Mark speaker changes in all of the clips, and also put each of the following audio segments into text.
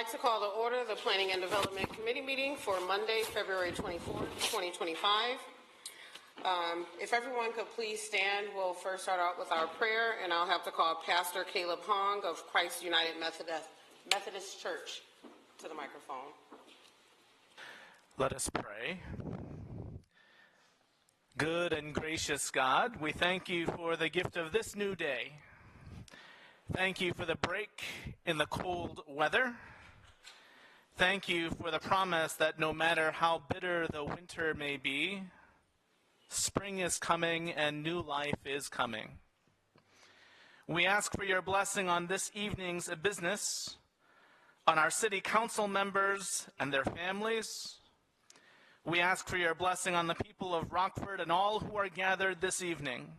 Speaker 1: like to call to order the Planning and Development Committee meeting for Monday, February 24th, 2025. If everyone could please stand, we'll first start out with our prayer, and I'll have to call Pastor Caleb Hong of Christ United Methodist Church to the microphone.
Speaker 2: Let us pray. Good and gracious God, we thank you for the gift of this new day. Thank you for the break in the cold weather. Thank you for the promise that no matter how bitter the winter may be, spring is coming and new life is coming. We ask for your blessing on this evening's business, on our city council members and their families. We ask for your blessing on the people of Rockford and all who are gathered this evening,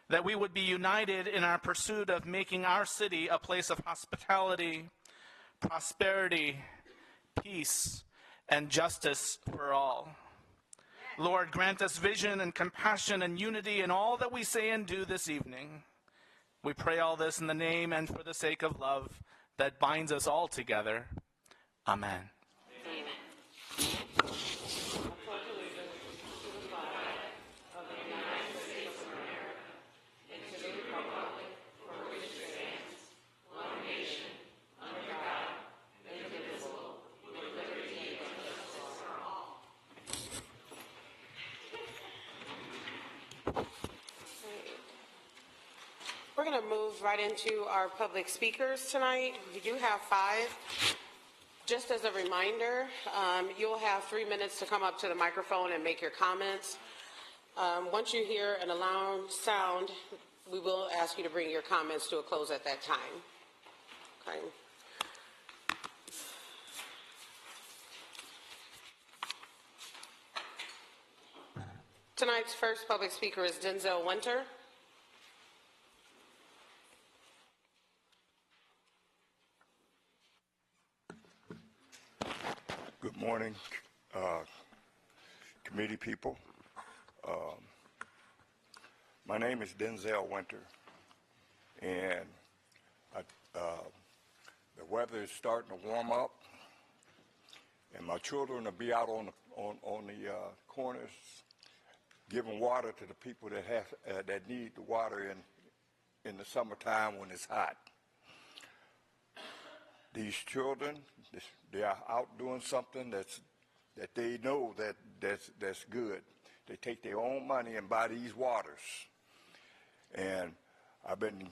Speaker 2: that we would be united in our pursuit of making our city a place of hospitality, prosperity, peace, and justice for all. Lord, grant us vision and compassion and unity in all that we say and do this evening. We pray all this in the name and for the sake of love that binds us all together. Amen.
Speaker 1: We're going to move right into our public speakers tonight. We do have 5. Just as a reminder, you'll have 3 minutes to come up to the microphone and make your comments. Once you hear an alarm sound, we will ask you to bring your comments to a close at that time. Okay. Tonight's first public speaker is Denzel Winter.
Speaker 3: Good morning, committee people. My name is Denzel Winter, and the weather is starting to warm up, and my children will be out on the corners giving water to the people that need the water in the summertime when it's hot. These children, they are out doing something that they know that's good. They take their own money and buy these waters. And I've been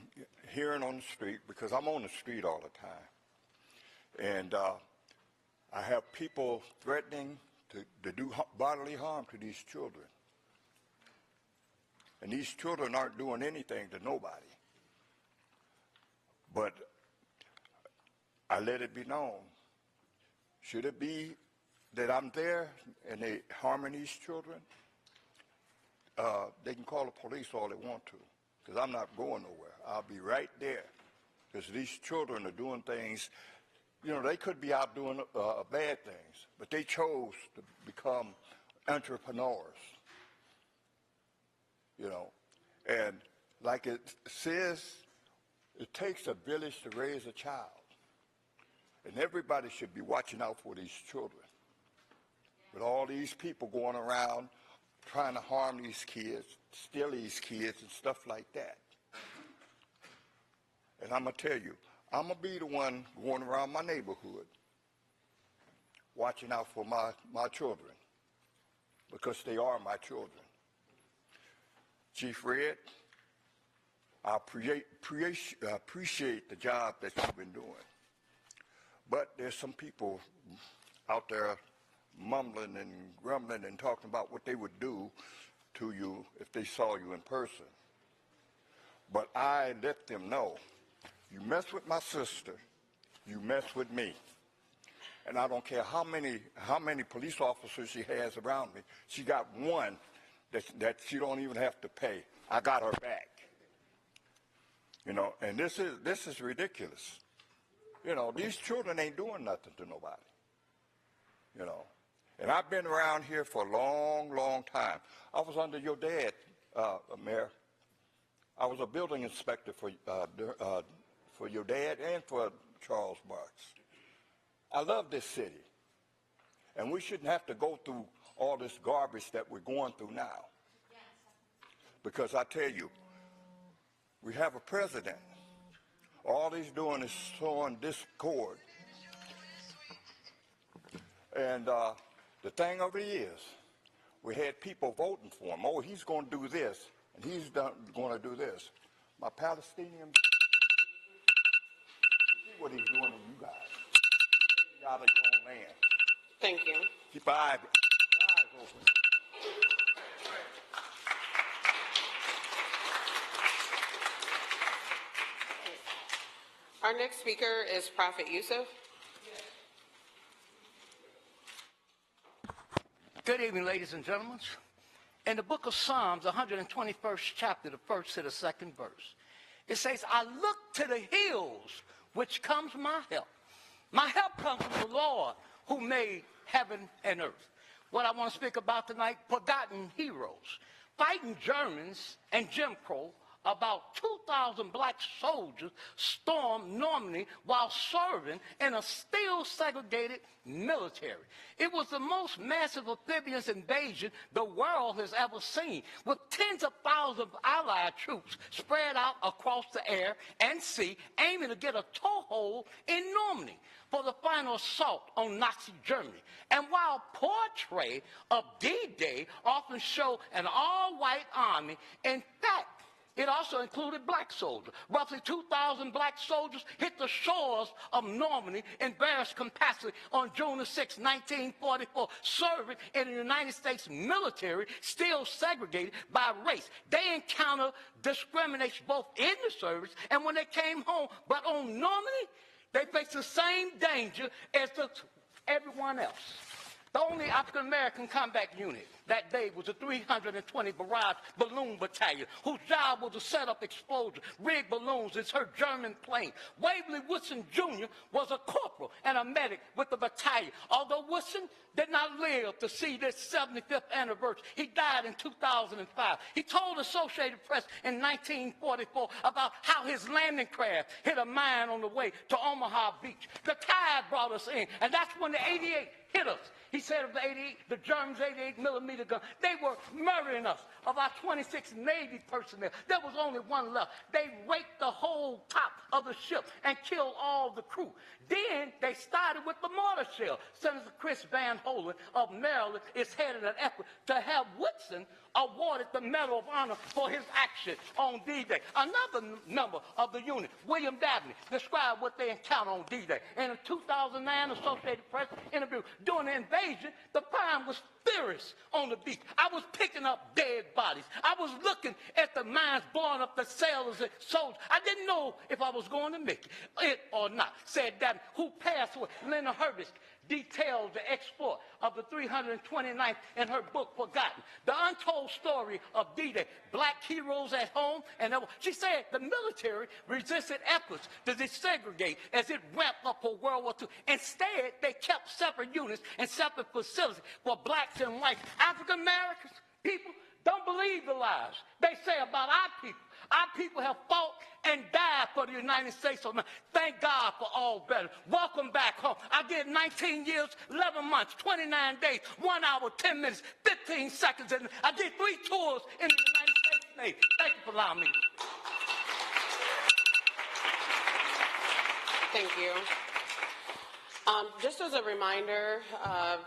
Speaker 3: hearing on the street, because I'm on the street all the time, and I have people threatening to do bodily harm to these children. And these children aren't doing anything to nobody. But I let it be known. Should it be that I'm there and they harming these children, they can call the police all they want to, because I'm not going nowhere. I'll be right there, because these children are doing things, they could be out doing bad things, but they chose to become entrepreneurs, And like it says, it takes a village to raise a child. And everybody should be watching out for these children. With all these people going around trying to harm these kids, steal these kids and stuff like that. And I'm going to tell you, I'm going to be the one going around my neighborhood watching out for my children, because they are my children. Chief Red, I appreciate the job that you've been doing. But there's some people out there mumbling and grumbling and talking about what they would do to you if they saw you in person. But I let them know, you mess with my sister, you mess with me. And I don't care how many police officers she has around me. She got one that she don't even have to pay. I got her back. And this is ridiculous. These children ain't doing nothing to nobody. And I've been around here for a long, long time. I was under your dad, Mayor. I was a building inspector for your dad and for Charles Marks. I love this city. And we shouldn't have to go through all this garbage that we're going through now. Because I tell you, we have a president. All he's doing is sowing discord. And the thing of it is, we had people voting for him. Oh, he's going to do this, and he's going to do this. My Palestinians, see what he's doing to you guys. Get out of your own land.
Speaker 1: Thank you.
Speaker 3: Keep your eyes open.
Speaker 1: Our next speaker is Prophet Yusuf.
Speaker 4: Good evening, ladies and gentlemen. In the book of Psalms, 121st chapter, the first to the second verse, it says, I look to the hills, which comes my help. My help comes from the Lord, who made heaven and earth. What I want to speak about tonight, forgotten heroes. Fighting Germans and Jim Crow, about 2,000 black soldiers stormed Normandy while serving in a still segregated military. It was the most massive amphibious invasion the world has ever seen, with tens of thousands of Allied troops spread out across the air and sea, aiming to get a toehold in Normandy for the final assault on Nazi Germany. And while portraits of D-Day often show an all-white army, in fact, it also included black soldiers. Roughly 2,000 black soldiers hit the shores of Normandy in various capacities on June 6, 1944, serving in the United States military, still segregated by race. They encountered discrimination both in the service and when they came home. But on Normandy, they faced the same danger as everyone else. The only African-American combat unit that day was the 320 Barrage Balloon Battalion, whose job was to set up explosives, rig balloons, and her German plane. Waverly Woodson Jr. was a corporal and a medic with the battalion. Although Woodson did not live to see this 75th anniversary, he died in 2005. He told Associated Press in 1944 about how his landing craft hit a mine on the way to Omaha Beach. The tide brought us in, and that's when the 88 hit us. He said of the 88, the Germans' 88 millimeter gun, they were murdering us. Of our 26 Navy personnel, there was only one left. They raped the whole top of the ship and killed all the crew. Then they started with the mortar shell. Senator Chris Van Hollen of Maryland is heading an effort to have Woodson awarded the Medal of Honor for his action on D-Day. Another member of the unit, William Dabney, described what they encountered on D-Day. In a 2009 Associated Press interview, during the invasion, the crime was furious on the beach. I was picking up dead bodies. I was looking at the mines blowing up the sailors and soldiers. I didn't know if I was going to make it or not, said Dabney, who passed away. Lena Herbis details the exploit of the 329th in her book, Forgotten. The untold story of D-Day, black heroes at home. And she said the military resisted efforts to desegregate as it ramped up for World War II. Instead, they kept separate units and separate facilities for blacks and whites. African Americans, people, don't believe the lies they say about our people. Our people have fought and died for the United States of America. Thank God for all better. Welcome back home. I did 19 years, 11 months, 29 days, 1 hour, 10 minutes, 15 seconds. And I did 3 tours in the United States Navy. Thank you for allowing me.
Speaker 1: Thank you. Just as a reminder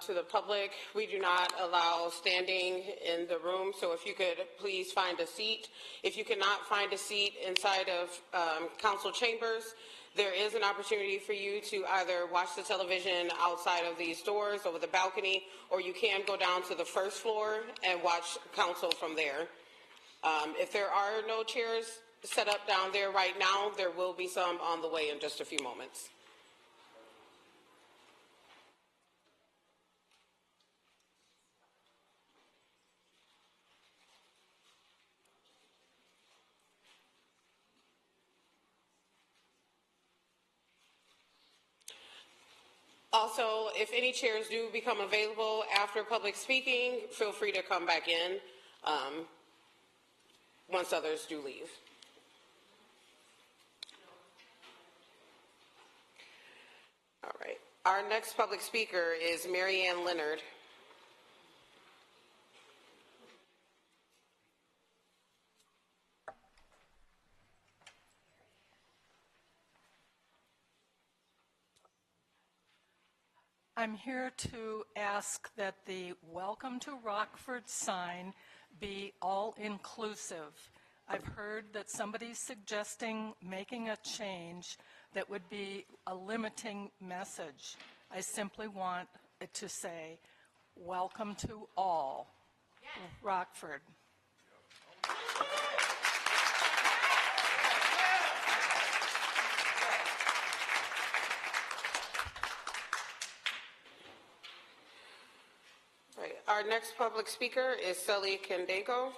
Speaker 1: to the public, we do not allow standing in the room, so if you could please find a seat. If you cannot find a seat inside of council chambers, there is an opportunity for you to either watch the television outside of these doors over the balcony, or you can go down to the first floor and watch council from there. If there are no chairs set up down there right now, there will be some on the way in just a few moments. Also, if any chairs do become available after public speaking, feel free to come back in once others do leave. All right. Our next public speaker is Mary Ann Leonard.
Speaker 5: I'm here to ask that the Welcome to Rockford sign be all-inclusive. I've heard that somebody's suggesting making a change that would be a limiting message. I simply want it to say, welcome to all, Rockford.
Speaker 1: Right. Our next public speaker is Sully Kendego.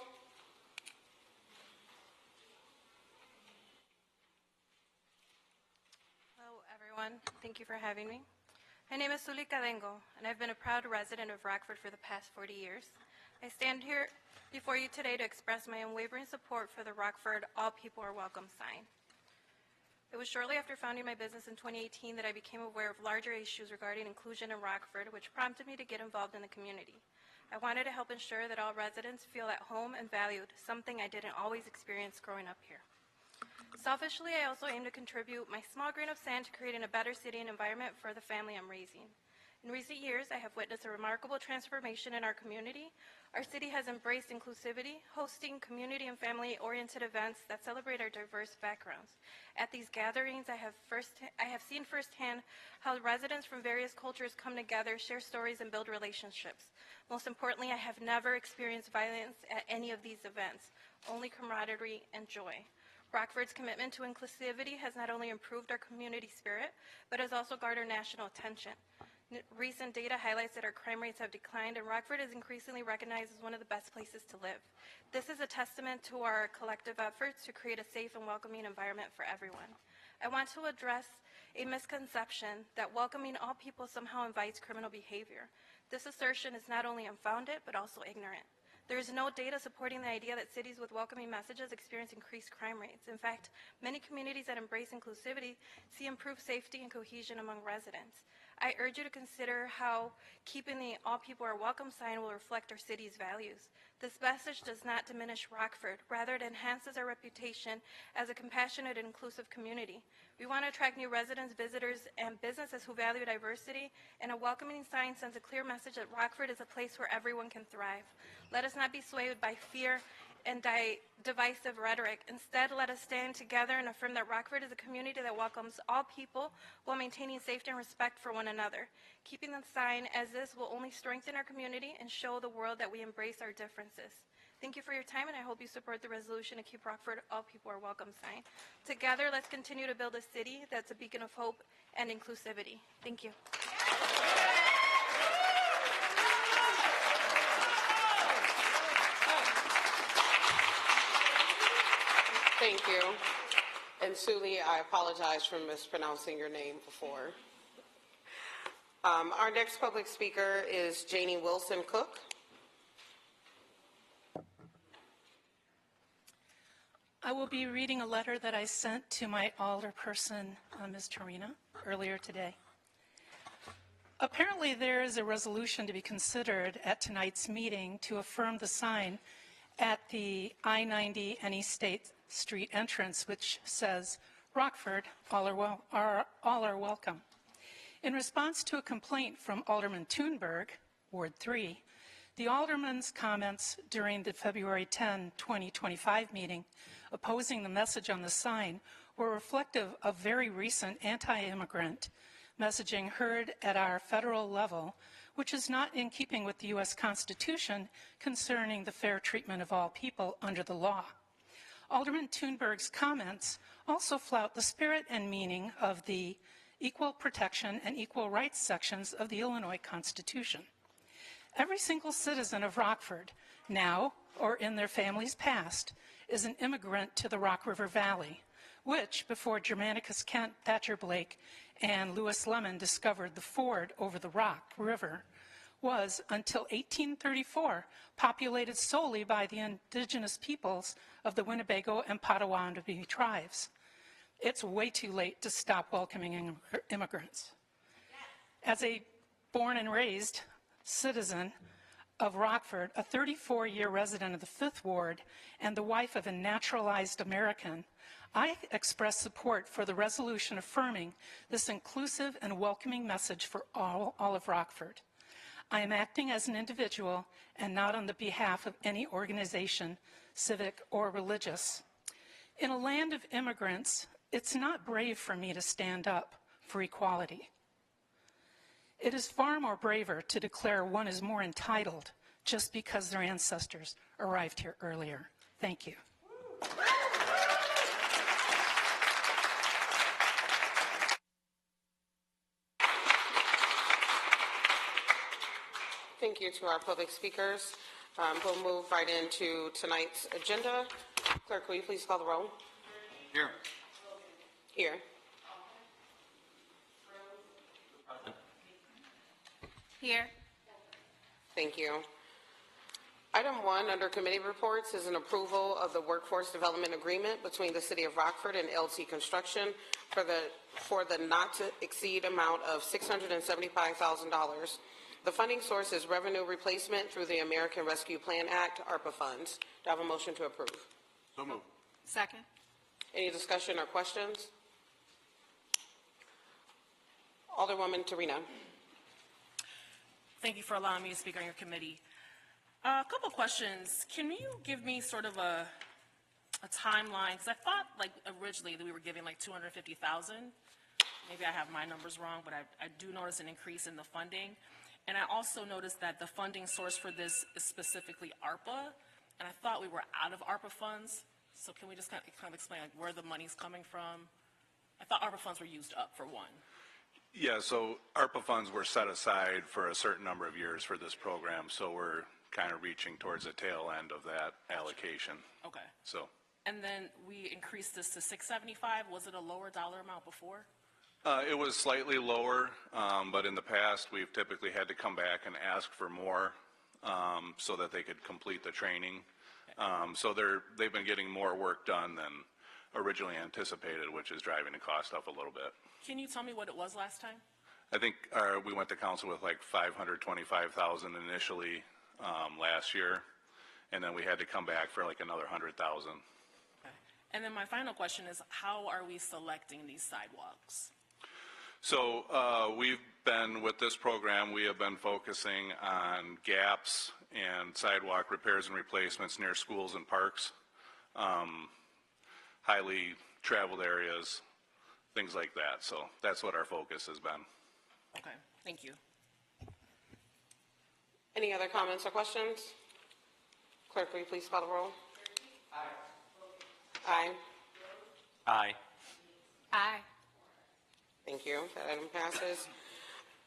Speaker 6: Hello, everyone. Thank you for having me. My name is Sully Cadengo, and I've been a proud resident of Rockford for the past 40 years. I stand here before you today to express my unwavering support for the Rockford All People Are Welcome sign. It was shortly after founding my business in 2018 that I became aware of larger issues regarding inclusion in Rockford, which prompted me to get involved in the community. I wanted to help ensure that all residents feel at home and valued, something I didn't always experience growing up here. Selfishly, I also aim to contribute my small grain of sand to creating a better city and environment for the family I'm raising. In recent years, I have witnessed a remarkable transformation in our community. Our city has embraced inclusivity, hosting community and family-oriented events that celebrate our diverse backgrounds. At these gatherings, I have seen firsthand how residents from various cultures come together, share stories, and build relationships. Most importantly, I have never experienced violence at any of these events, only camaraderie and joy. Rockford's commitment to inclusivity has not only improved our community spirit, but has also garnered national attention. Recent data highlights that our crime rates have declined, and Rockford is increasingly recognized as one of the best places to live. This is a testament to our collective efforts to create a safe and welcoming environment for everyone. I want to address a misconception that welcoming all people somehow invites criminal behavior. This assertion is not only unfounded, but also ignorant. There is no data supporting the idea that cities with welcoming messages experience increased crime rates. In fact, many communities that embrace inclusivity see improved safety and cohesion among residents. I urge you to consider how keeping the All People Are Welcome sign will reflect our city's values. This message does not diminish Rockford. Rather, it enhances our reputation as a compassionate and inclusive community. We want to attract new residents, visitors, and businesses who value diversity, and a welcoming sign sends a clear message that Rockford is a place where everyone can thrive. Let us not be swayed by fear and divisive rhetoric. Instead, let us stand together and affirm that Rockford is a community that welcomes all people while maintaining safety and respect for one another. Keeping the sign as this will only strengthen our community and show the world that we embrace our differences. Thank you for your time, and I hope you support the resolution to keep Rockford All People Are Welcome sign. Together, let's continue to build a city that's a beacon of hope and inclusivity. Thank you.
Speaker 1: Thank you. And Sully, I apologize for mispronouncing your name before. Our next public speaker is Janie Wilson Cook.
Speaker 5: I will be reading a letter that I sent to my alderperson, Ms. Tarina, earlier today. Apparently, there is a resolution to be considered at tonight's meeting to affirm the sign at the I-90 and East State Street entrance, which says, Rockford, all are welcome. In response to a complaint from Alderman Tuneberg, Ward 3, the alderman's comments during the February 10, 2025 meeting opposing the message on the sign were reflective of very recent anti-immigrant messaging heard at our federal level, which is not in keeping with the U.S. Constitution concerning the fair treatment of all people under the law. Alderman Tuneberg's comments also flout the spirit and meaning of the Equal Protection and Equal Rights sections of the Illinois Constitution. Every single citizen of Rockford, now or in their family's past, is an immigrant to the Rock River Valley, which, before Germanicus Kent, Thatcher Blake, and Lewis Lemon discovered the ford over the Rock River, was, until 1834, populated solely by the indigenous peoples of the Winnebago and Potawatomi tribes. It's way too late to stop welcoming immigrants. As a born and raised citizen of Rockford, a 34-year resident of the 5th Ward, and the wife of a naturalized American, I express support for the resolution affirming this inclusive and welcoming message for all of Rockford. I am acting as an individual and not on the behalf of any organization, civic or religious. In a land of immigrants, it's not brave for me to stand up for equality. It is far more braver to declare one is more entitled just because their ancestors arrived here earlier. Thank you.
Speaker 1: Thank you to our public speakers. We'll move right into tonight's agenda. Clerk, will you please call the roll?
Speaker 7: Here.
Speaker 1: Here.
Speaker 6: Here.
Speaker 1: Thank you. Item 1 under committee reports is an approval of the workforce development agreement between the City of Rockford and LT Construction for the not to exceed amount of $675,000. The funding source is revenue replacement through the American Rescue Plan Act, ARPA funds. Do I have a motion to approve?
Speaker 7: So moved.
Speaker 6: Second.
Speaker 1: Any discussion or questions? Alderwoman Torino.
Speaker 8: Thank you for allowing me to speak on your committee. A couple questions. Can you give me sort of a timeline? Because I thought, like, originally that we were giving like $250,000. Maybe I have my numbers wrong, but I do notice an increase in the funding. And I also noticed that the funding source for this is specifically ARPA, and I thought we were out of ARPA funds. So can we just kind of explain like where the money's coming from? I thought ARPA funds were used up for one.
Speaker 9: Yeah, so ARPA funds were set aside for a certain number of years for this program, so we're kind of reaching towards the tail end of that allocation.
Speaker 8: Okay.
Speaker 9: So.
Speaker 8: And then we increased this to 675. Was it a lower dollar amount before?
Speaker 9: It was slightly lower, but in the past, we've typically had to come back and ask for more so that they could complete the training. So they've been getting more work done than originally anticipated, which is driving the cost up a little bit.
Speaker 8: Can you tell me what it was last time?
Speaker 9: I think we went to council with like $525,000 initially last year, and then we had to come back for like another $100,000.
Speaker 8: Okay. And then my final question is, how are we selecting these sidewalks?
Speaker 9: So we've been, with this program, we have been focusing on gaps and sidewalk repairs and replacements near schools and parks, highly traveled areas, things like that. So that's what our focus has been.
Speaker 8: Okay, thank you.
Speaker 1: Any other comments or questions? Clerk, will you please call the roll? Aye.
Speaker 7: Aye.
Speaker 6: Aye.
Speaker 1: Thank you. That item passes.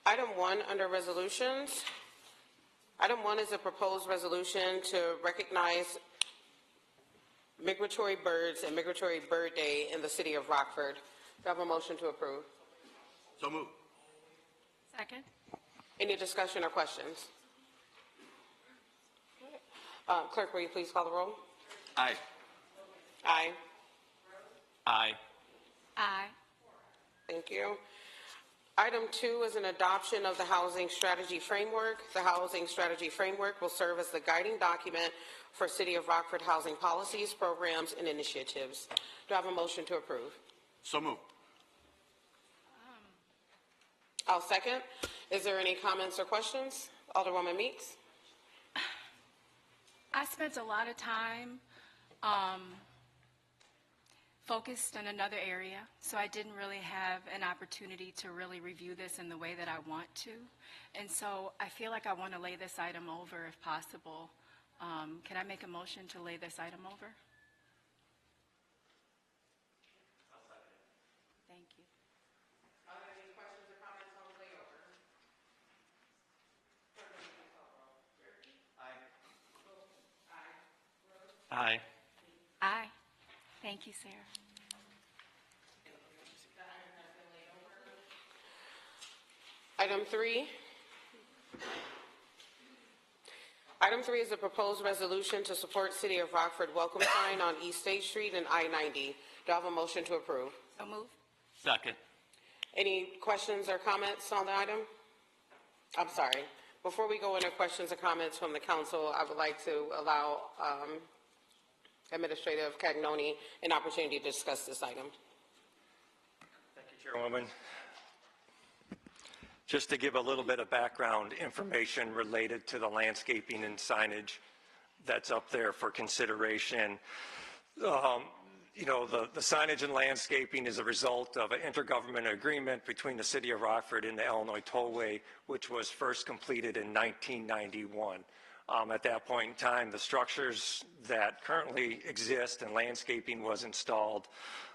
Speaker 1: Item 1 under resolutions. Item 1 is a proposed resolution to recognize migratory birds and Migratory Bird Day in the City of Rockford. Do I have a motion to approve?
Speaker 7: So moved.
Speaker 6: Second.
Speaker 1: Any discussion or questions? Clerk, will you please call the roll?
Speaker 7: Aye.
Speaker 1: Aye.
Speaker 7: Aye.
Speaker 6: Aye.
Speaker 1: Thank you. Item 2 is an adoption of the Housing Strategy Framework. The Housing Strategy Framework will serve as the guiding document for City of Rockford housing policies, programs, and initiatives. Do I have a motion to approve?
Speaker 7: So moved.
Speaker 1: I'll second. Is there any comments or questions? Alderwoman Meeks.
Speaker 10: I spent a lot of time focused in another area, so I didn't really have an opportunity to really review this in the way that I want to. And so I feel like I want to lay this item over if possible. Can I make a motion to lay this item over? Thank you.
Speaker 1: Are there any questions or comments on the layover?
Speaker 7: Aye.
Speaker 10: Aye. Thank you, Sarah.
Speaker 1: Item 3. Item 3 is a proposed resolution to support City of Rockford welcome sign on East State Street and I-90. Do I have a motion to approve?
Speaker 10: So move.
Speaker 7: Second.
Speaker 1: Any questions or comments on the item? I'm sorry. Before we go into questions and comments from the council, I would like to allow Administrator Cagnoni an opportunity to discuss this item.
Speaker 11: Thank you, Chairwoman. Just to give a little bit of background information related to the landscaping and signage that's up there for consideration. You know, the signage and landscaping is a result of an intergovernmental agreement between the City of Rockford and the Illinois Tollway, which was first completed in 1991. At that point in time, the structures that currently exist and landscaping was installed.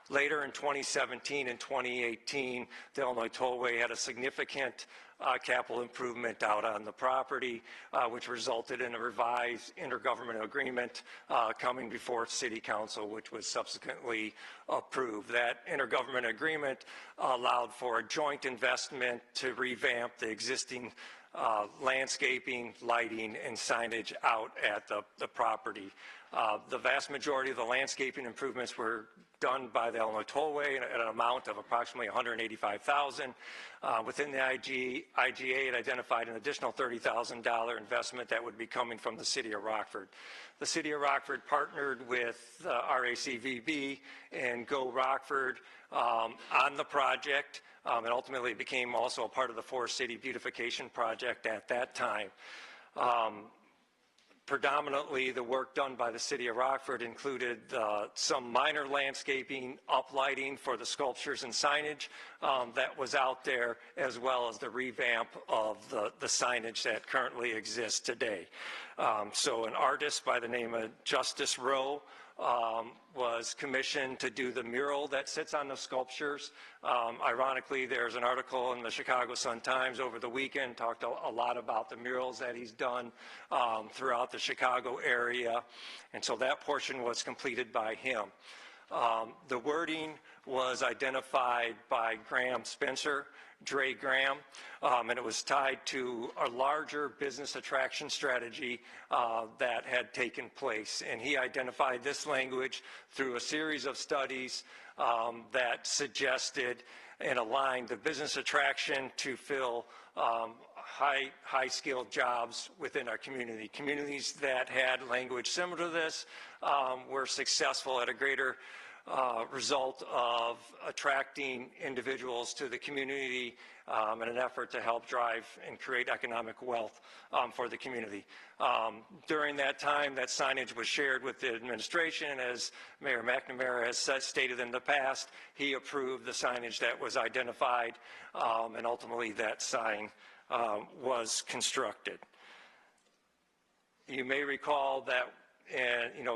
Speaker 11: Later in 2017 and 2018, the Illinois Tollway had a significant capital improvement out on the property, which resulted in a revised intergovernmental agreement coming before City Council, which was subsequently approved. That intergovernmental agreement allowed for a joint investment to revamp the existing landscaping, lighting, and signage out at the property. The vast majority of the landscaping improvements were done by the Illinois Tollway at an amount of approximately $185,000. Within the IGA, it identified an additional $30,000 investment that would be coming from the City of Rockford. The City of Rockford partnered with RACVB and Go Rockford on the project. It ultimately became also a part of the Forest City Beautification Project at that time. Predominantly, the work done by the City of Rockford included some minor landscaping, uplighting for the sculptures and signage that was out there, as well as the revamp of the signage that currently exists today. So an artist by the name of Justice Rowe was commissioned to do the mural that sits on the sculptures. Ironically, there's an article in the Chicago Sun-Times over the weekend talked a lot about the murals that he's done throughout the Chicago area, and so that portion was completed by him. The wording was identified by Graham Spencer, Dre Graham, and it was tied to a larger business attraction strategy that had taken place. And he identified this language through a series of studies that suggested and aligned the business attraction to fill high-skilled jobs within our community. Communities that had language similar to this were successful at a greater result of attracting individuals to the community in an effort to help drive and create economic wealth for the community. During that time, that signage was shared with the administration. As Mayor McNamara has stated in the past, he approved the signage that was identified, and ultimately that sign was constructed. You may recall that,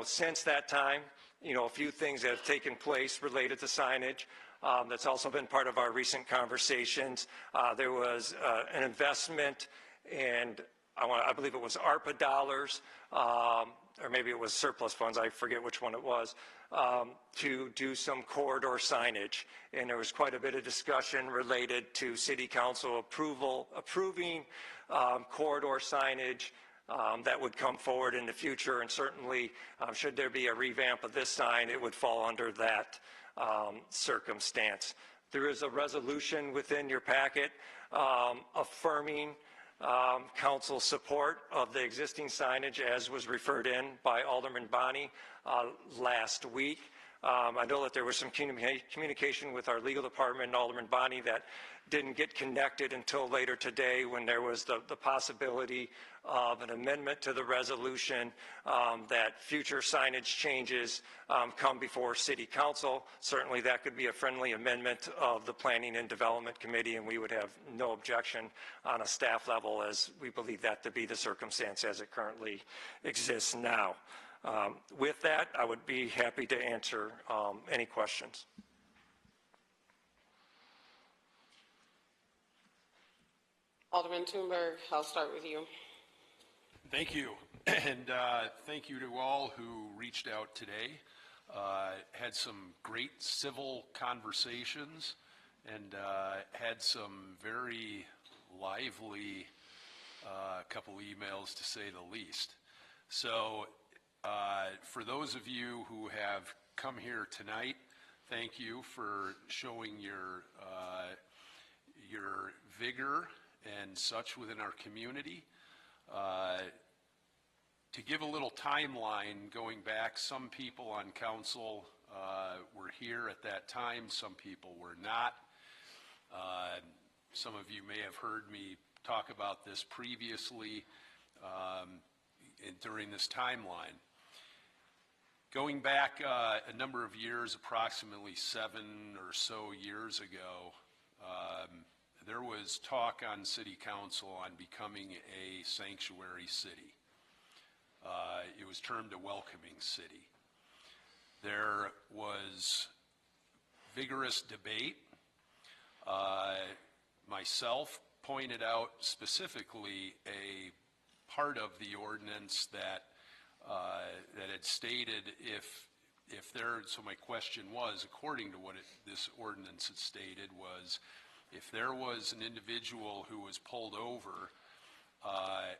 Speaker 11: since that time, a few things have taken place related to signage. That's also been part of our recent conversations. There was an investment, and I believe it was ARPA dollars, or maybe it was surplus funds, I forget which one it was, to do some corridor signage. And there was quite a bit of discussion related to City Council approving corridor signage that would come forward in the future, and certainly should there be a revamp of this sign, it would fall under that circumstance. There is a resolution within your packet affirming council support of the existing signage as was referred in by Alderman Bonney last week. I know that there was some communication with our legal department and Alderman Bonney that didn't get connected until later today, when there was the possibility of an amendment to the resolution that future signage changes come before City Council. Certainly that could be a friendly amendment of the Planning and Development Committee, and we would have no objection on a staff level, as we believe that to be the circumstance as it currently exists now. With that, I would be happy to answer any questions.
Speaker 1: Alderman Tuneberg, I'll start with you.
Speaker 12: Thank you, and thank you to all who reached out today. Had some great civil conversations, and had some very lively couple emails, to say the least. So for those of you who have come here tonight, thank you for showing your vigor and such within our community. To give a little timeline going back, some people on council were here at that time, some people were not. Some of you may have heard me talk about this previously during this timeline. Going back a number of years, approximately 7 or so years ago, there was talk on city council on becoming a sanctuary city. It was termed a welcoming city. There was vigorous debate. Myself pointed out specifically a part of the ordinance that had stated if there, so my question was, according to what this ordinance had stated, was if there was an individual who was pulled over,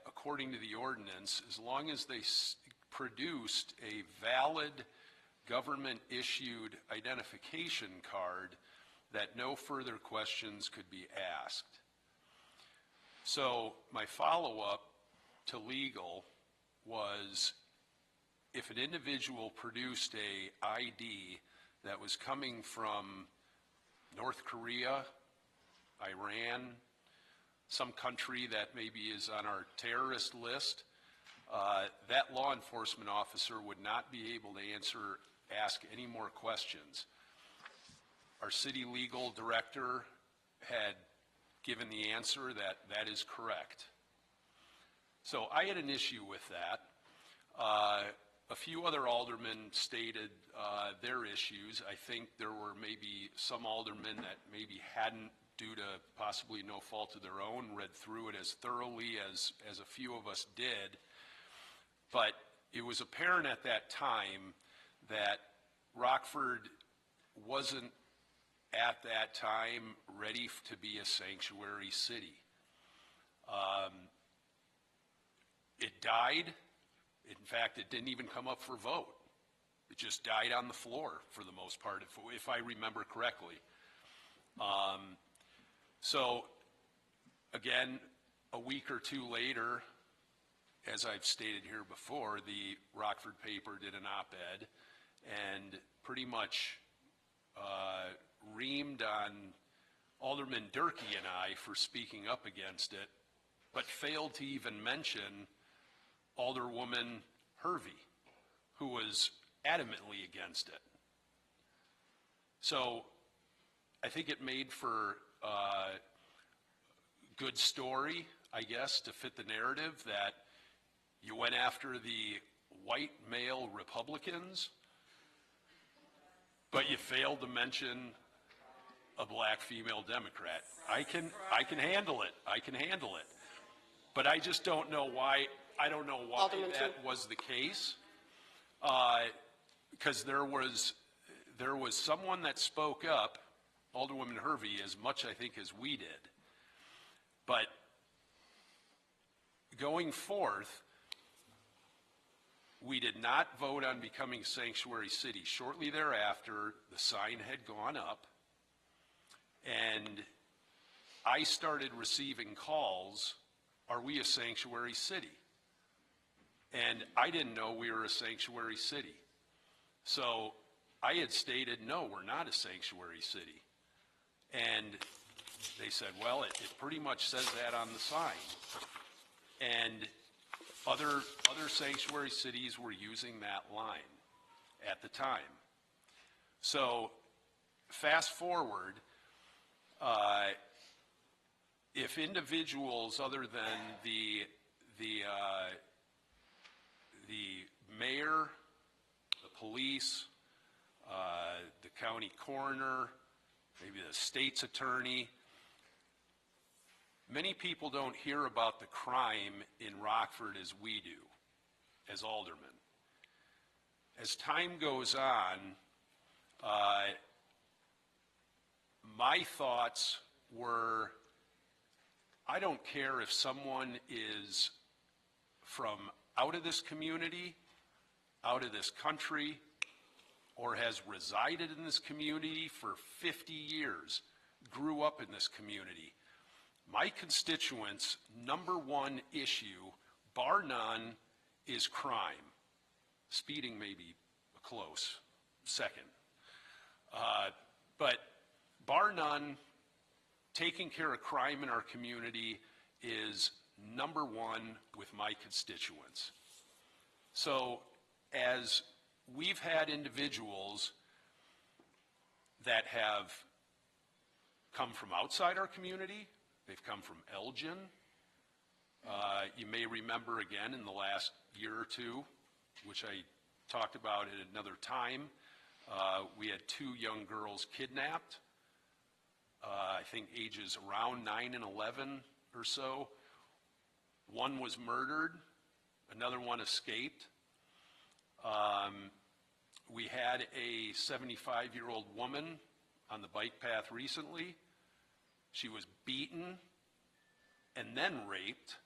Speaker 12: according to the ordinance, as long as they produced a valid government-issued identification card, that no further questions could be asked. So my follow-up to legal was, if an individual produced a ID that was coming from North Korea, Iran, some country that maybe is on our terrorist list, that law enforcement officer would not be able to ask any more questions. Our city legal director had given the answer that that is correct. So I had an issue with that. A few other aldermen stated their issues. I think there were maybe some aldermen that maybe hadn't, due to possibly no fault of their own, read through it as thoroughly as a few of us did. But it was apparent at that time that Rockford wasn't at that time ready to be a sanctuary city. It died. In fact, it didn't even come up for vote. It just died on the floor for the most part, if I remember correctly. So again, a week or two later, as I've stated here before, the Rockford paper did an op-ed and pretty much reamed on Alderman Durkee and I for speaking up against it, but failed to even mention Alderwoman Hervey, who was adamantly against it. So I think it made for a good story, I guess, to fit the narrative that you went after the white male Republicans, but you failed to mention a black female Democrat. I can handle it. I can handle it. But I just don't know why. I don't know why that was the case. Because there was someone that spoke up, Alderwoman Hervey, as much I think as we did. But going forth, we did not vote on becoming sanctuary city. Shortly thereafter, the sign had gone up, and I started receiving calls, are we a sanctuary city? And I didn't know we were a sanctuary city. So I had stated, no, we're not a sanctuary city. And they said, well, it pretty much says that on the sign. And other sanctuary cities were using that line at the time. So fast forward, if individuals other than the mayor, the police, the county coroner, maybe the state's attorney, many people don't hear about the crime in Rockford as we do, as aldermen. As time goes on, my thoughts were, I don't care if someone is from out of this community, out of this country, or has resided in this community for 50 years, grew up in this community. My constituents' number one issue, bar none, is crime. Speeding may be a close second. But bar none, taking care of crime in our community is number one with my constituents. So as we've had individuals that have come from outside our community, they've come from Elgin. You may remember again in the last year or two, which I talked about at another time, we had 2 young girls kidnapped, I think ages around 9 and 11 or so. One was murdered, another one escaped. We had a 75-year-old woman on the bike path recently. She was beaten and then raped,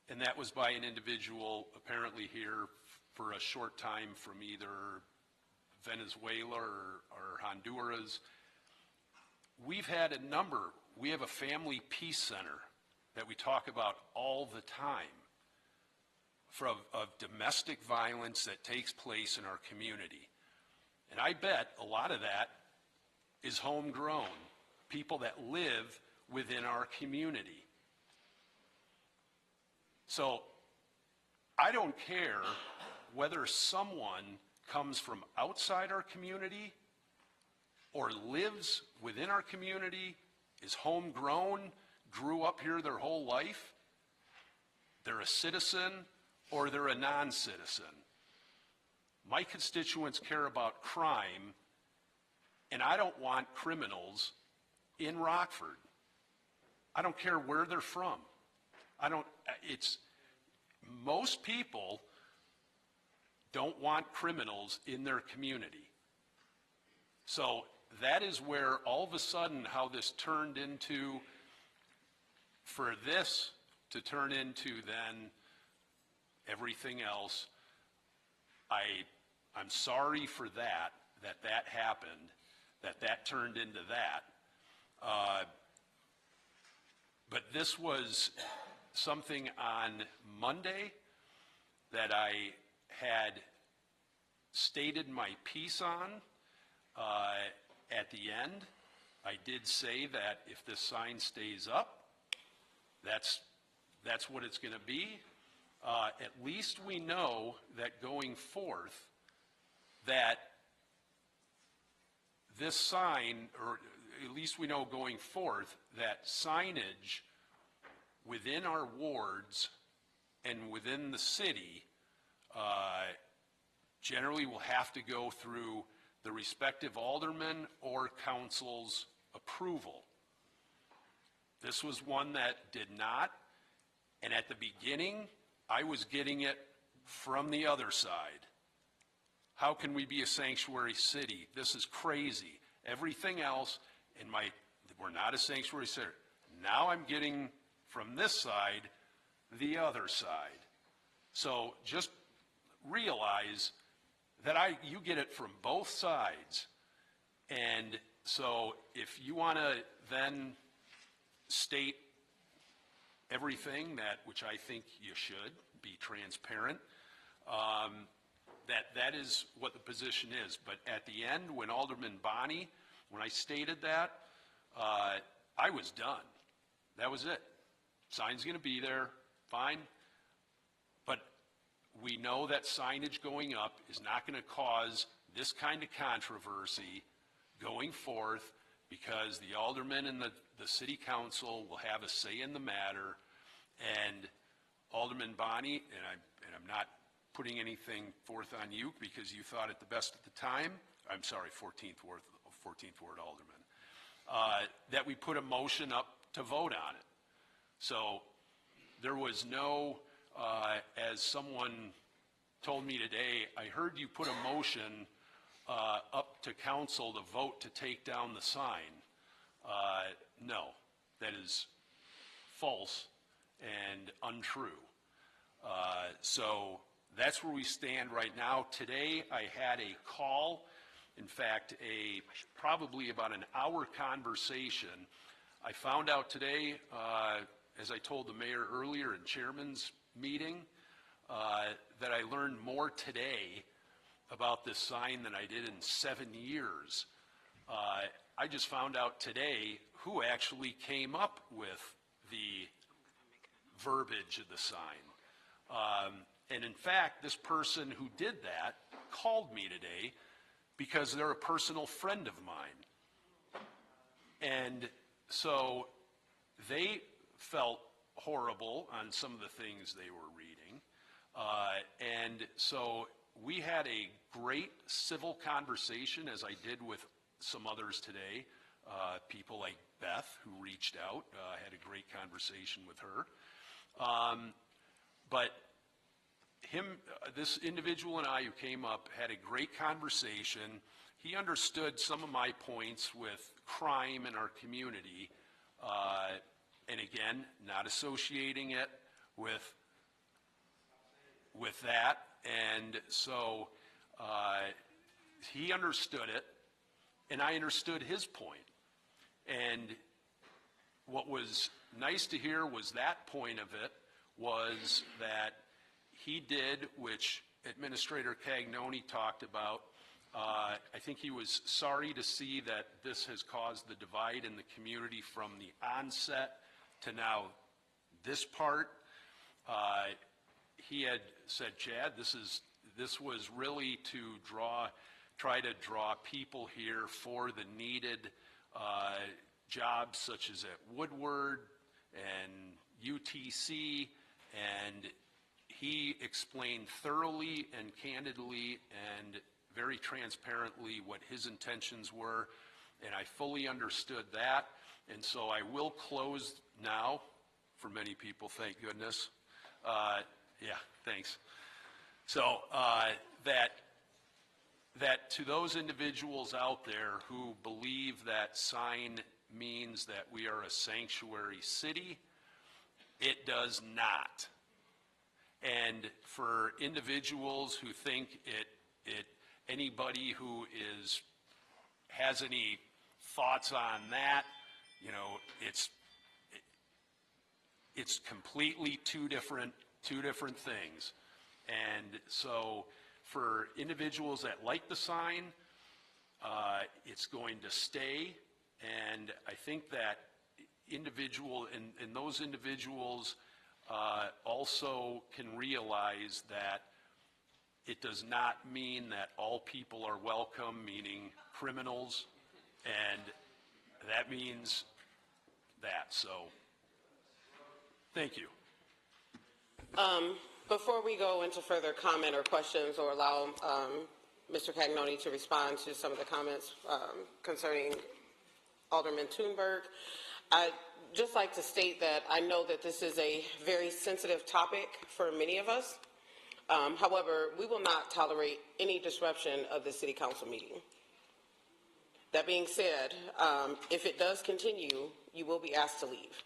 Speaker 12: and that was by an individual apparently here for a short time from either Venezuela or Honduras. We've had a number. We have a family peace center that we talk about all the time of domestic violence that takes place in our community. And I bet a lot of that is homegrown, people that live within our community. So I don't care whether someone comes from outside our community or lives within our community, is homegrown, grew up here their whole life, they're a citizen or they're a non-citizen. My constituents care about crime, and I don't want criminals in Rockford. I don't care where they're from. Most people don't want criminals in their community. So that is where all of a sudden how this turned into, for this to turn into then everything else, I'm sorry for that happened, that turned into that. But this was something on Monday that I had stated my piece on. At the end, I did say that if this sign stays up, that's what it's going to be. At least we know that going forth, that this sign, or at least we know going forth, that signage within our wards and within the city generally will have to go through the respective alderman or council's approval. This was one that did not, and at the beginning, I was getting it from the other side. How can we be a sanctuary city? This is crazy. Everything else, we're not a sanctuary city. Now I'm getting from this side, the other side. So just realize that you get it from both sides. And so if you want to then state everything which I think you should, be transparent, that is what the position is. But at the end, when Alderman Bonney, when I stated that, I was done. That was it. Sign's going to be there, fine. But we know that signage going up is not going to cause this kind of controversy going forth, because the aldermen and the city council will have a say in the matter. And Alderman Bonney, and I'm not putting anything forth on you because you thought it the best at the time, I'm sorry, 14th Ward Alderman, that we put a motion up to vote on it. So there was no, as someone told me today, I heard you put a motion up to council to vote to take down the sign. No, that is false and untrue. So that's where we stand right now. Today I had a call, in fact, probably about an hour conversation I found out today, as I told the mayor earlier in chairman's meeting, that I learned more today about this sign than I did in 7 years. I just found out today who actually came up with the verbiage of the sign. And in fact, this person who did that called me today because they're a personal friend of mine. And so they felt horrible on some of the things they were reading. And so we had a great civil conversation, as I did with some others today. People like Beth, who reached out, had a great conversation with her. But this individual and I who came up had a great conversation. He understood some of my points with crime in our community, and again, not associating it with that. And so he understood it, and I understood his point. And what was nice to hear was that point of it was that he did, which Administrator Cagnoni talked about. I think he was sorry to see that this has caused the divide in the community from the onset to now this part. He had said, Chad, this was really to try to draw people here for the needed jobs such as at Woodward and UTC, and he explained thoroughly and candidly and very transparently what his intentions were, and I fully understood that. And so I will close now, for many people, thank goodness. Yeah, thanks. So that to those individuals out there who believe that sign means that we are a sanctuary city, it does not. And for individuals who think anybody who has any thoughts on that, it's completely two different things. And so for individuals that like the sign, it's going to stay. And I think that those individuals also can realize that it does not mean that all people are welcome, meaning criminals, and that means that. So, thank you.
Speaker 1: Before we go into further comment or questions or allow Mr. Cagnoni to respond to some of the comments concerning Alderman Tuneberg, I'd just like to state that I know that this is a very sensitive topic for many of us. However, we will not tolerate any disruption of the City Council meeting. That being said, if it does continue, you will be asked to leave.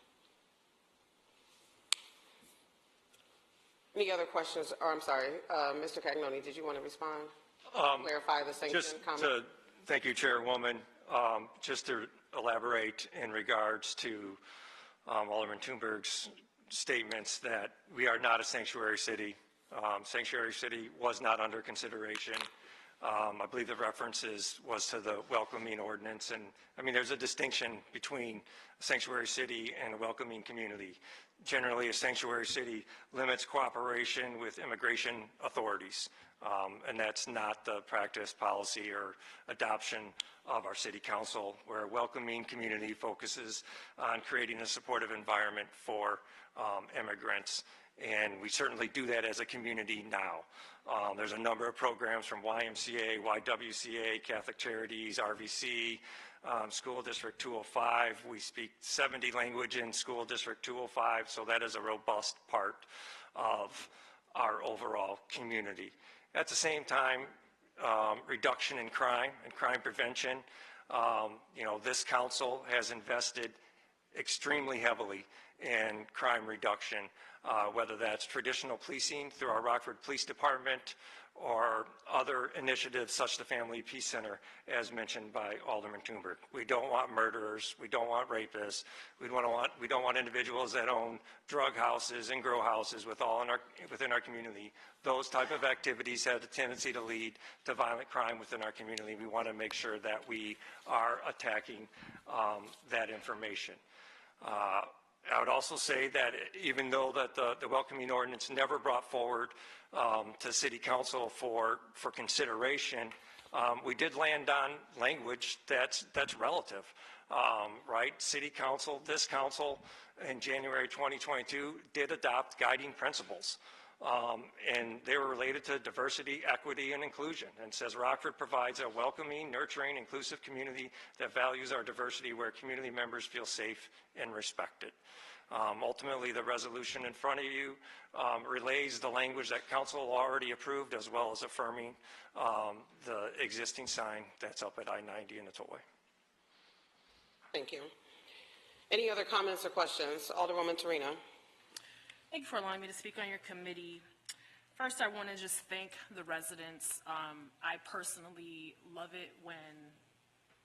Speaker 1: Any other questions? Or I'm sorry, Mr. Cagnoni, did you want to respond? Clarify the sanction comment?
Speaker 11: Thank you, Chairwoman. Just to elaborate in regards to Alderman Tuneberg's statements that we are not a sanctuary city. Sanctuary city was not under consideration. I believe the reference was to the welcoming ordinance. And I mean, there's a distinction between a sanctuary city and a welcoming community. Generally, a sanctuary city limits cooperation with immigration authorities. And that's not the practice, policy, or adoption of our city council, where a welcoming community focuses on creating a supportive environment for immigrants. And we certainly do that as a community now. There's a number of programs from YMCA, YWCA, Catholic Charities, RVC, School District 205. We speak 70 languages in School District 205, so that is a robust part of our overall community. At the same time, reduction in crime and crime prevention. This council has invested extremely heavily in crime reduction, whether that's traditional policing through our Rockford Police Department or other initiatives such as the Family Peace Center, as mentioned by Alderman Tuneberg. We don't want murderers. We don't want rapists. We don't want individuals that own drug houses and grow houses within our community. Those type of activities have the tendency to lead to violent crime within our community. We want to make sure that we are attacking that information. I would also say that even though that the welcoming ordinance never brought forward to City Council for consideration, we did land on language that's relative, right? City Council, this council in January 2022 did adopt guiding principles. And they were related to diversity, equity, and inclusion, and says Rockford provides a welcoming, nurturing, inclusive community that values our diversity, where community members feel safe and respected. Ultimately, the resolution in front of you relays the language that council already approved, as well as affirming the existing sign that's up at I-90 in the tollway.
Speaker 1: Thank you. Any other comments or questions? Alderwoman Torino.
Speaker 8: Thank you for allowing me to speak on your committee. First, I want to just thank the residents. I personally love it when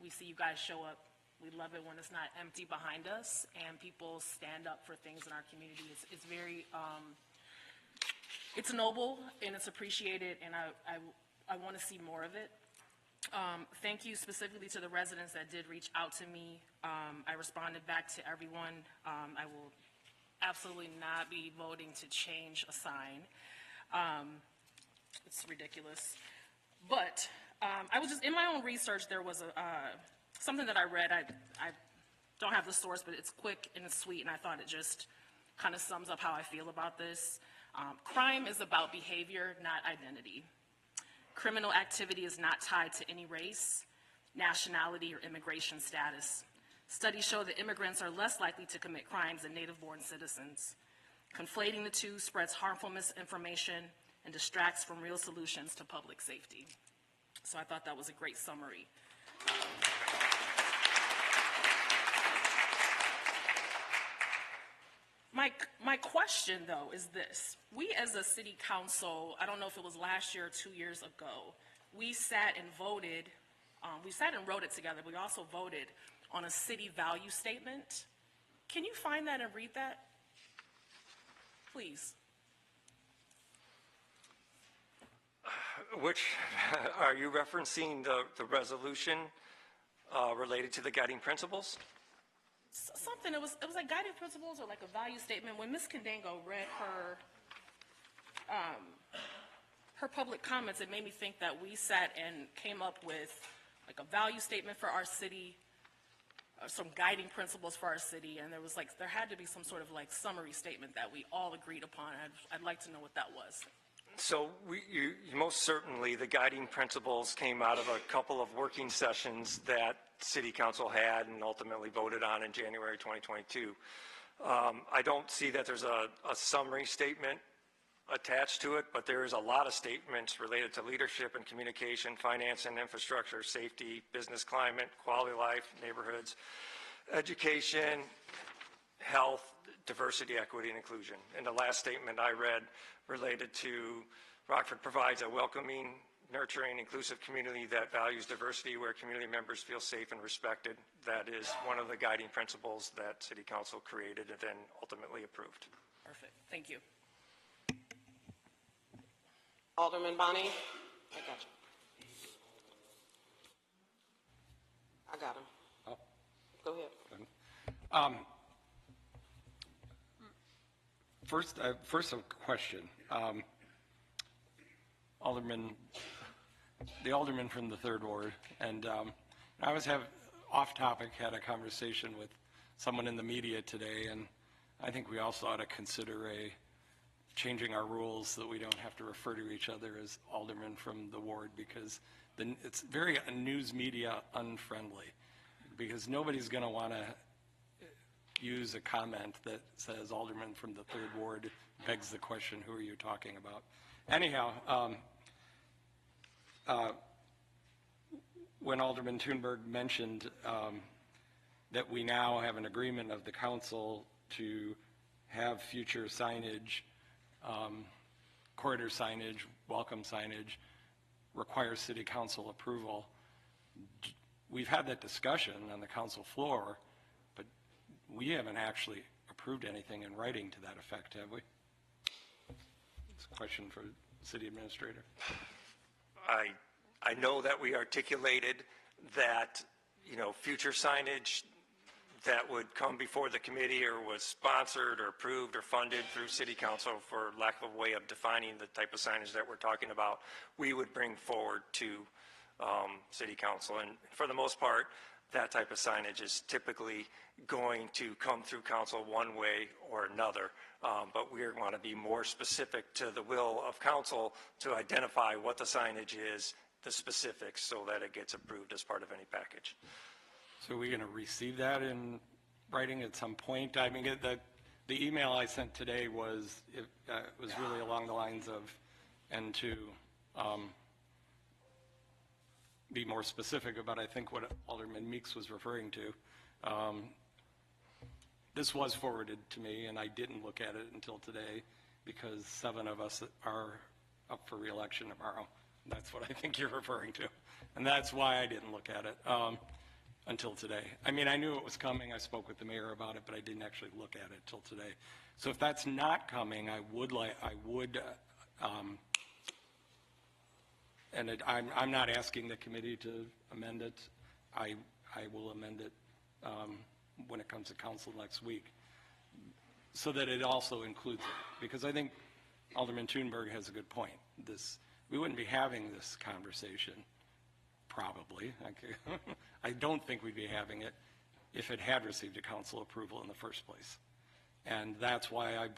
Speaker 8: we see you guys show up. We love it when it's not empty behind us and people stand up for things in our community. It's very, it's noble and it's appreciated, and I want to see more of it. Thank you specifically to the residents that did reach out to me. I responded back to everyone. I will absolutely not be voting to change a sign. It's ridiculous. But I was just, in my own research, there was something that I read. I don't have the source, but it's quick and it's sweet, and I thought it just kind of sums up how I feel about this. Crime is about behavior, not identity. Criminal activity is not tied to any race, nationality, or immigration status. Studies show that immigrants are less likely to commit crimes than native-born citizens. Conflating the two spreads harmful misinformation and distracts from real solutions to public safety. So I thought that was a great summary. My question, though, is this. We as a city council, I don't know if it was last year or 2 years ago, we sat and voted, wrote it together. We also voted on a city value statement. Can you find that and read that? Please.
Speaker 11: Which, are you referencing the resolution related to the guiding principles?
Speaker 8: Something, it was like guiding principles or like a value statement. When Ms. Candango read her public comments, it made me think that we sat and came up with like a value statement for our city, some guiding principles for our city, and there had to be some sort of like summary statement that we all agreed upon. I'd like to know what that was.
Speaker 11: So most certainly the guiding principles came out of a couple of working sessions that City Council had and ultimately voted on in January 2022. I don't see that there's a summary statement attached to it, but there is a lot of statements related to leadership and communication, finance and infrastructure, safety, business climate, quality of life, neighborhoods, education, health, diversity, equity, and inclusion. And the last statement I read related to Rockford provides a welcoming, nurturing, inclusive community that values diversity, where community members feel safe and respected. That is one of the guiding principles that City Council created and then ultimately approved.
Speaker 8: Perfect. Thank you.
Speaker 1: Alderman Bonnie? I got you. I got him.
Speaker 13: Oh.
Speaker 1: Go ahead.
Speaker 13: First a question. The alderman from the 3rd Ward, and I was off topic, had a conversation with someone in the media today, and I think we also ought to consider changing our rules so that we don't have to refer to each other as alderman from the ward, because it's very news media unfriendly, because nobody's going to want to use a comment that says alderman from the 3rd Ward, begs the question, who are you talking about? Anyhow, when Alderman Tuneberg mentioned that we now have an agreement of the council to have future signage, corridor signage, welcome signage, require city council approval. We've had that discussion on the council floor, but we haven't actually approved anything in writing to that effect, have we? It's a question for the city administrator.
Speaker 11: I know that we articulated that, you know, future signage that would come before the committee or was sponsored or approved or funded through city council, for lack of a way of defining the type of signage that we're talking about, we would bring forward to city council. And for the most part, that type of signage is typically going to come through council one way or another. But we want to be more specific to the will of council to identify what the signage is, the specifics, so that it gets approved as part of any package.
Speaker 13: So are we going to receive that in writing at some point? I mean, the email I sent today was really along the lines of, and to be more specific about, I think, what Alderman Meeks was referring to. This was forwarded to me, and I didn't look at it until today because 7 of us are up for re-election tomorrow. That's what I think you're referring to, and that's why I didn't look at it until today. I mean, I knew it was coming. I spoke with the mayor about it, but I didn't actually look at it till today. So if that's not coming, I'm not asking the committee to amend it. I will amend it when it comes to council next week, so that it also includes it. Because I think Alderman Tuneberg has a good point. We wouldn't be having this conversation, probably. I don't think we'd be having it if it had received a council approval in the first place. And that's why I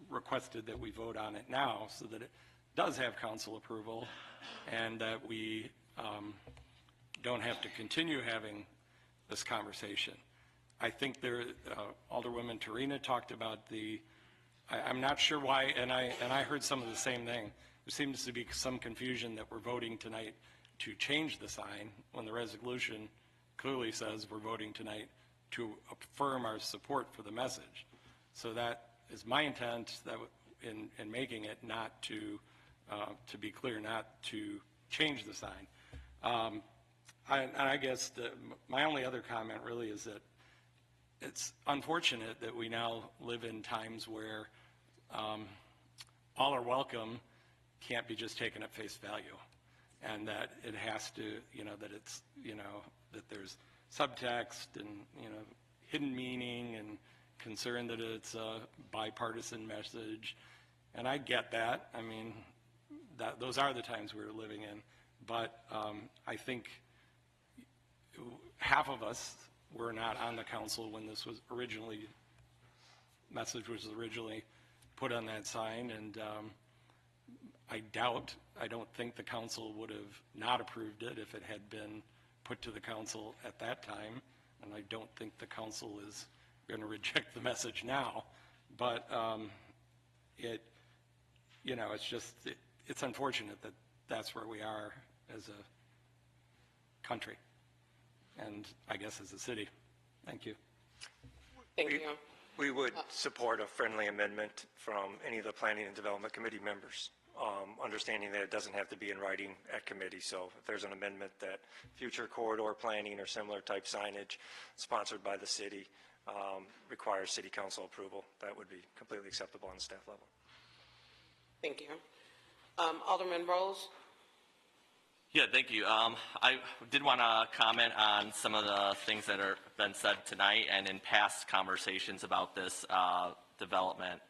Speaker 13: requested that we vote on it now, so that it does have council approval and that we don't have to continue having this conversation. I think Alderwoman Tarina talked about I'm not sure why, and I heard some of the same thing. There seems to be some confusion that we're voting tonight to change the sign when the resolution clearly says we're voting tonight to affirm our support for the message. So that is my intent in making it, not to be clear, not to change the sign. I guess my only other comment really is that it's unfortunate that we now live in times where all are welcome can't be just taken at face value, and that it has to, that there's subtext and, hidden meaning and concern that it's a bipartisan message. And I get that. I mean, those are the times we're living in. But I think half of us were not on the council when this message was originally put on that sign, and I don't think the council would have not approved it if it had been put to the council at that time, and I don't think the council is going to reject the message now. But it's unfortunate that that's where we are as a country, and I guess as a city. Thank you.
Speaker 1: Thank you.
Speaker 11: We would support a friendly amendment from any of the Planning and Development Committee members, understanding that it doesn't have to be in writing at committee. So if there's an amendment that future corridor planning or similar type signage sponsored by the city requires city council approval, that would be completely acceptable on the staff level.
Speaker 1: Thank you. Alderman Rose?
Speaker 7: Yeah, thank you. I did want to comment on some of the things that have been said tonight and in past conversations about this development.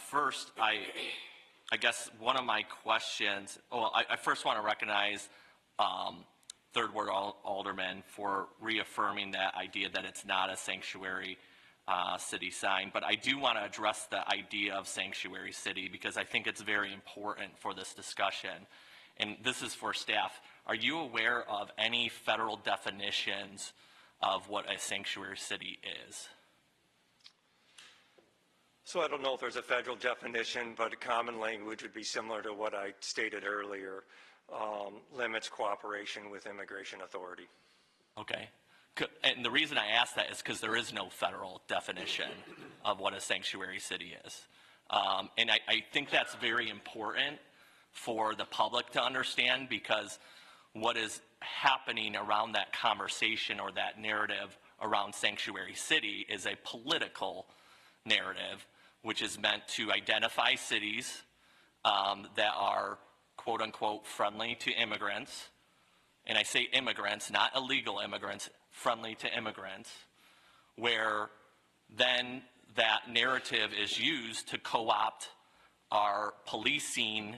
Speaker 7: First, I guess one of my questions, I first want to recognize Third Ward Alderman for reaffirming that idea that it's not a sanctuary city sign, but I do want to address the idea of sanctuary city because I think it's very important for this discussion. And this is for staff. Are you aware of any federal definitions of what a sanctuary city is?
Speaker 11: So I don't know if there's a federal definition, but a common language would be similar to what I stated earlier, limits cooperation with immigration authority.
Speaker 7: Okay. And the reason I ask that is because there is no federal definition of what a sanctuary city is. And I think that's very important for the public to understand, because what is happening around that conversation or that narrative around sanctuary city is a political narrative, which is meant to identify cities that are quote unquote friendly to immigrants. And I say immigrants, not illegal immigrants, friendly to immigrants, where then that narrative is used to co-opt our policing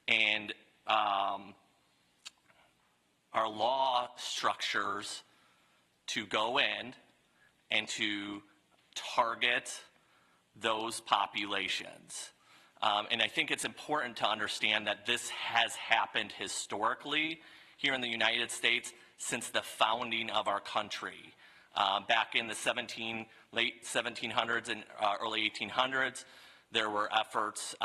Speaker 7: and our law structures to go in and to target those populations. And I think it's important to understand that this has happened historically here in the United States since the founding of our country. Back in the late 1700s and early 1800s, there were efforts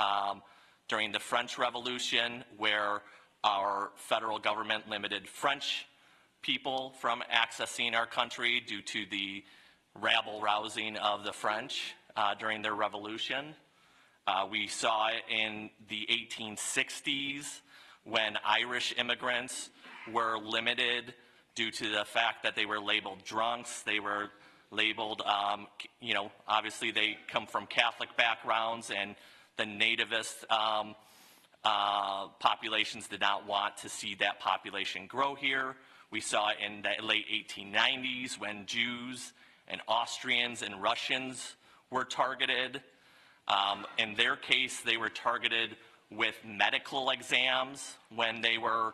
Speaker 7: during the French Revolution where our federal government limited French people from accessing our country due to the rabble-rousing of the French during their revolution. We saw it in the 1860s when Irish immigrants were limited due to the fact that they were labeled drunks. They were labeled, obviously they come from Catholic backgrounds, and the nativist populations did not want to see that population grow here. We saw it in the late 1890s when Jews and Austrians and Russians were targeted. In their case, they were targeted with medical exams when they were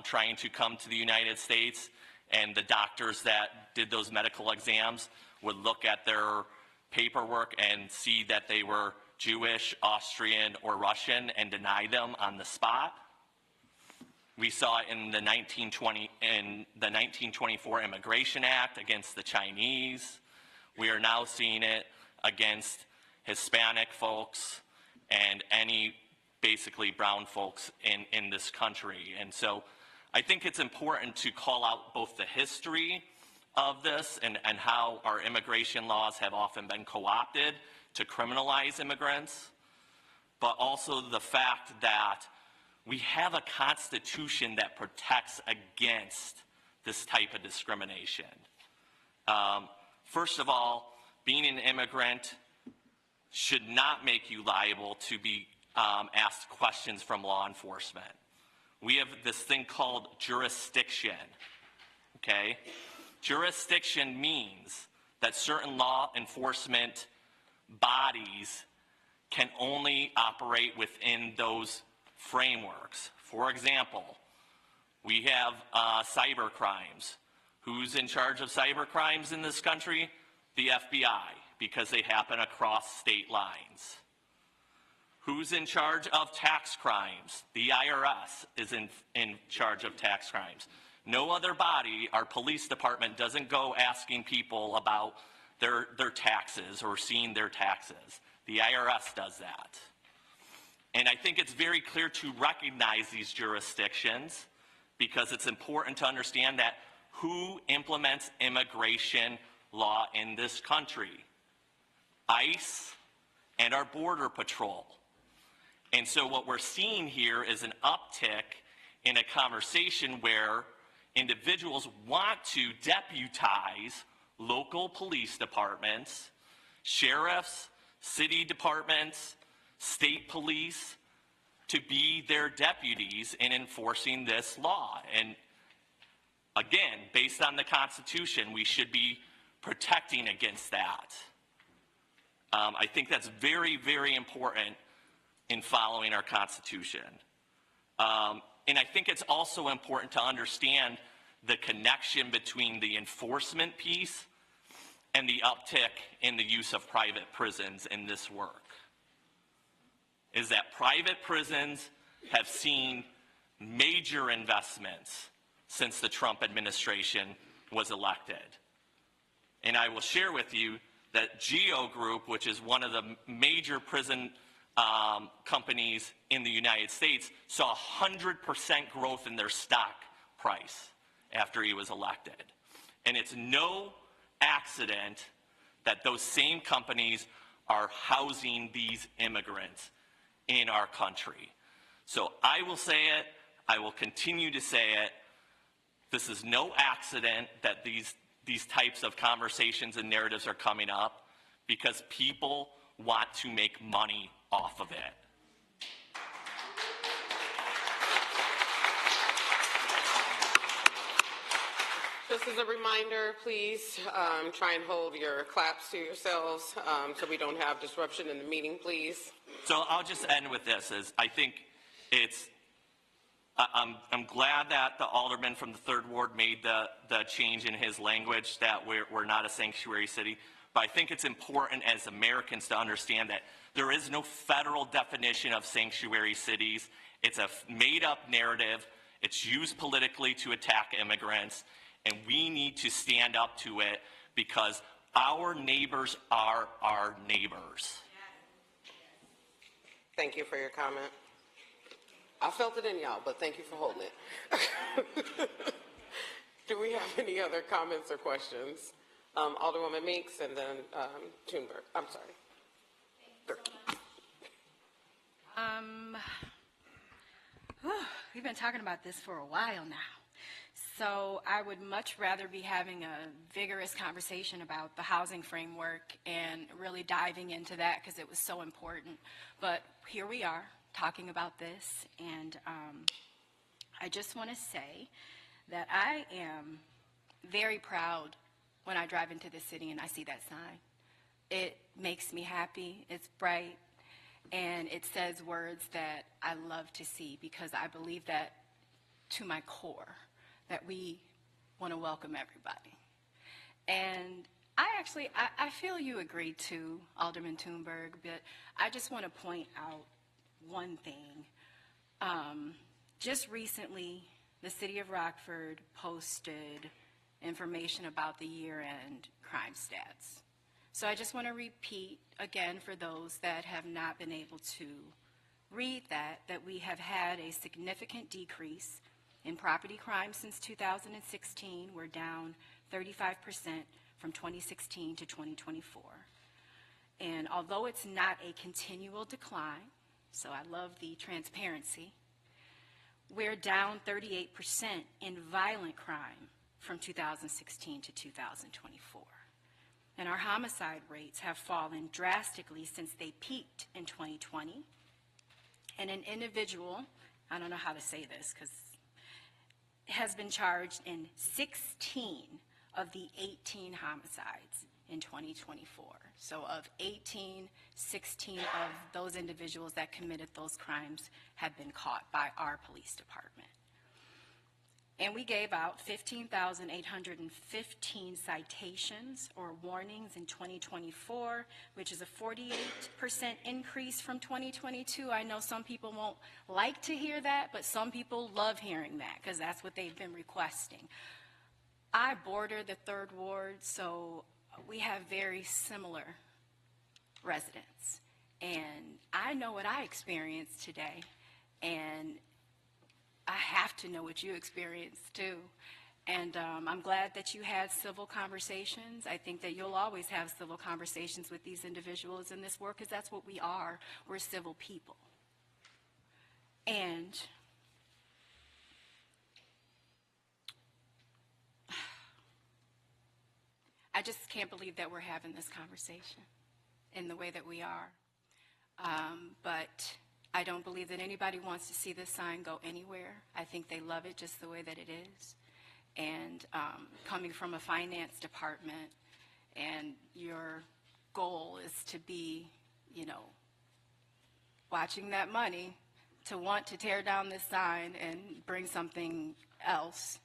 Speaker 7: trying to come to the United States, and the doctors that did those medical exams would look at their paperwork and see that they were Jewish, Austrian, or Russian and deny them on the spot. We saw it in the 1924 Immigration Act against the Chinese. We are now seeing it against Hispanic folks and any basically brown folks in this country. And so I think it's important to call out both the history of this and how our immigration laws have often been co-opted to criminalize immigrants, but also the fact that we have a constitution that protects against this type of discrimination. First of all, being an immigrant should not make you liable to be asked questions from law enforcement. We have this thing called jurisdiction, okay? Jurisdiction means that certain law enforcement bodies can only operate within those frameworks. For example, we have cyber crimes. Who's in charge of cyber crimes in this country? The FBI, because they happen across state lines. Who's in charge of tax crimes? The IRS is in charge of tax crimes. No other body, our police department, doesn't go asking people about their taxes or seeing their taxes. The IRS does that. And I think it's very clear to recognize these jurisdictions, because it's important to understand that who implements immigration law in this country? ICE and our Border Patrol. And so what we're seeing here is an uptick in a conversation where individuals want to deputize local police departments, sheriffs, city departments, state police to be their deputies in enforcing this law. And again, based on the Constitution, we should be protecting against that. I think that's very, very important in following our Constitution. And I think it's also important to understand the connection between the enforcement piece and the uptick in the use of private prisons in this work. Is that private prisons have seen major investments since the Trump administration was elected. And I will share with you that GEO Group, which is one of the major prison companies in the United States, saw 100% growth in their stock price after he was elected. And it's no accident that those same companies are housing these immigrants in our country. So I will say it, I will continue to say it. This is no accident that these types of conversations and narratives are coming up, because people want to make money off of it.
Speaker 1: Just as a reminder, please try and hold your claps to yourselves so we don't have disruption in the meeting, please.
Speaker 7: So I'll just end with this, is I think I'm glad that the alderman from the 3rd Ward made the change in his language that we're not a sanctuary city. But I think it's important as Americans to understand that there is no federal definition of sanctuary cities. It's a made-up narrative. It's used politically to attack immigrants. And we need to stand up to it, because our neighbors are our neighbors.
Speaker 1: Thank you for your comment. I felt it in y'all, but thank you for holding it. Do we have any other comments or questions? Alderwoman Meeks and then Tuneberg. I'm sorry.
Speaker 10: We've been talking about this for a while now. So I would much rather be having a vigorous conversation about the housing framework and really diving into that, because it was so important. But here we are talking about this, and I just want to say that I am very proud when I drive into the city and I see that sign. It makes me happy. It's bright, and it says words that I love to see, because I believe that to my core, that we want to welcome everybody. And I feel you agree too, Alderman Tuneberg, but I just want to point out one thing. Just recently, the city of Rockford posted information about the year-end crime stats. So I just want to repeat again for those that have not been able to read that we have had a significant decrease in property crime since 2016. We're down 35% from 2016 to 2024. And although it's not a continual decline, so I love the transparency, we're down 38% in violent crime from 2016 to 2024. And our homicide rates have fallen drastically since they peaked in 2020. And an individual, I don't know how to say this because has been charged in 16 of the 18 homicides in 2024. So of 18, 16 of those individuals that committed those crimes have been caught by our police department. And we gave out 15,815 citations or warnings in 2024, which is a 48% increase from 2022. I know some people won't like to hear that, but some people love hearing that because that's what they've been requesting. I border the 3rd Ward, so we have very similar residents. And I know what I experienced today, and I have to know what you experienced too. And I'm glad that you had civil conversations. I think that you'll always have civil conversations with these individuals in this work, because that's what we are. We're civil people. And I just can't believe that we're having this conversation in the way that we are. But I don't believe that anybody wants to see this sign go anywhere. I think they love it just the way that it is. And coming from a finance department, and your goal is to be, watching that money, to want to tear down this sign and bring something else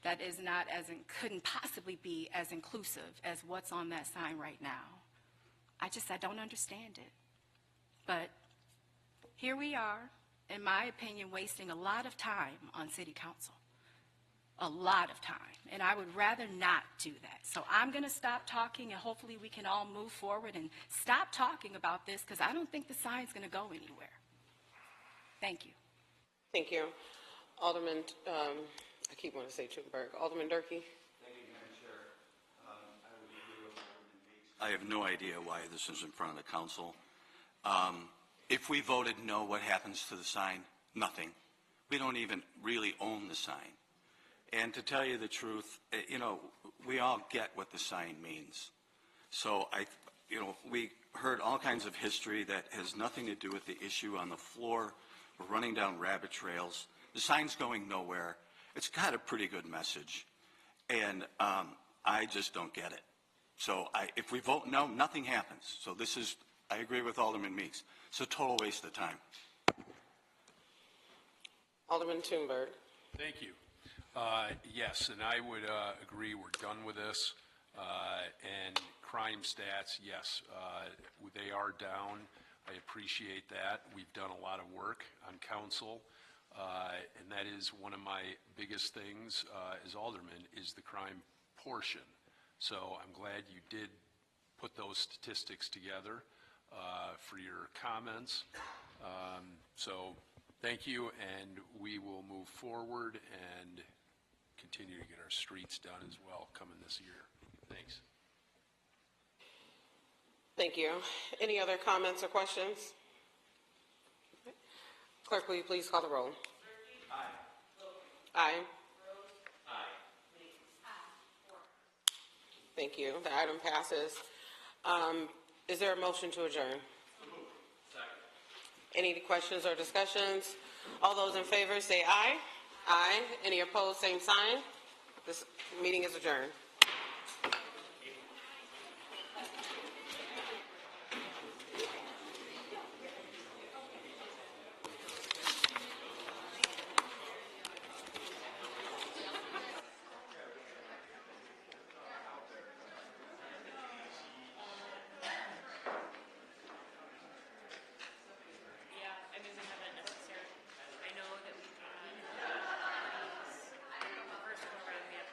Speaker 10: that is not couldn't possibly be as inclusive as what's on that sign right now. I don't understand it. But here we are, in my opinion, wasting a lot of time on city council. A lot of time. And I would rather not do that. So I'm going to stop talking, and hopefully we can all move forward and stop talking about this, because I don't think the sign's going to go anywhere. Thank you.
Speaker 1: Thank you. Alderman, I keep wanting to say Tuneberg. Alderman Durkee.
Speaker 14: Thank you, I have no idea why this is in front of the council. If we voted no, what happens to the sign? Nothing. We don't even really own the sign. And to tell you the truth, you know, we all get what the sign means. So we heard all kinds of history that has nothing to do with the issue on the floor. We're running down rabbit trails. The sign's going nowhere. It's got a pretty good message. And I just don't get it. So if we vote no, nothing happens. So I agree with Alderman Meeks. It's a total waste of time.
Speaker 1: Alderman Tuneberg.
Speaker 12: Thank you. Yes, and I would agree we're done with this. And crime stats, yes, they are down. I appreciate that. We've done a lot of work on council, and that is one of my biggest things as alderman is the crime portion. So I'm glad you did put those statistics together for your comments. So thank you, and we will move forward and continue to get our streets done as well coming this year. Thanks.
Speaker 1: Thank you. Any other comments or questions? Clerk, will you please call the roll? Aye. Aye. Thank you. The item passes. Is there a motion to adjourn? Any questions or discussions? All those in favor say aye. Aye. Any opposed, same sign. This meeting is adjourned.